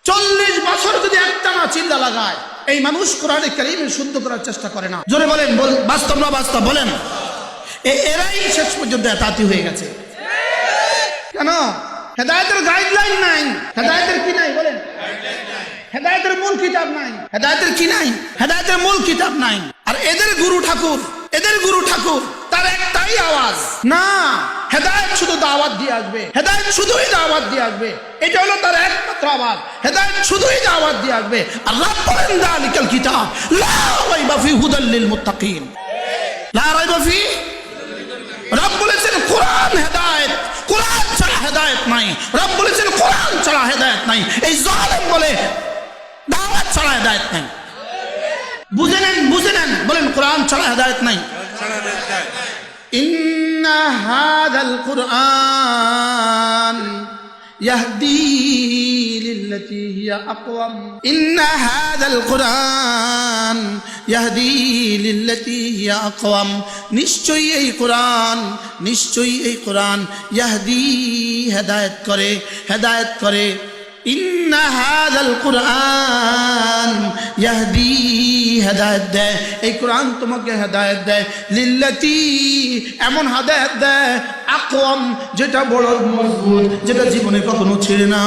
40 বছর যদি একটানা চিল্লা লাগায়, এই মানুষ কোরআনে কারীমের শুদ্ধ করার চেষ্টা করে না। জোরে বলেন, বাস্তব না বাস্তব বলেন? এরাই শেষ পর্যন্ত এতাতি হয়ে গেছে। কেন? হেদায়েতের গাইডলাইন নাই। হেদায়েতের কি নাই বলেন? হেদায়েতের মূল কিতাব নাই। হেদায়েতের কি নাই? হেদায়েতের মূল কিতাব নাই। আর এদের গুরু ঠাকুর তার একটাই আওয়াজ, না হেদায়েত শুধু দাওয়াত দিয়ে আসবে, হেদায়েত শুধুই দাওয়াত দিয়ে আসবে। এটা হলো তার একমাত্র আওয়াজ, হেদায়েত শুধুই দাওয়াত দিয়ে আসবে। আর রব বলেন যালিকাল কিতাব লা রাইবা ফি হুদাল লিল মুত্তাকিন। লা রাইবা ফি, রব বলেছেন কোরআন হেদায়েত, কোরআন ছাড়া হেদায়েত নাই। রব বলেছেন কোরআন ছাড়া হেদায়েত নাই। এই জালেম বলে দাওয়াত ছাড়া হেদায়েত নাই। বুঝে নেন, বলেন কোরআন ছাড়া হেদায়েত নাই। ইন্না হাযাল কুরআন ইয়াহদি লিল্লাতী হিয়া আকওয়াম। ইন্না হাযাল কুরআন ইয়াহদি লিল্লাতী হিয়া আকওয়াম। নিশ্চয়ই এই কোরআন ইয়াহদি হেদায়েত করে। ইন্না হাযাল কুরআন ইয়াহদি হেদায়েত দেয়, এই কোরআন তোমাকে হেদায়েত দেয়। লিল্লাতী, এমন হেদায়েত দেয় আকওয়াম, যেটা বড় মজবুত, যেটা জীবনে কখনো ছিঁড়ে না।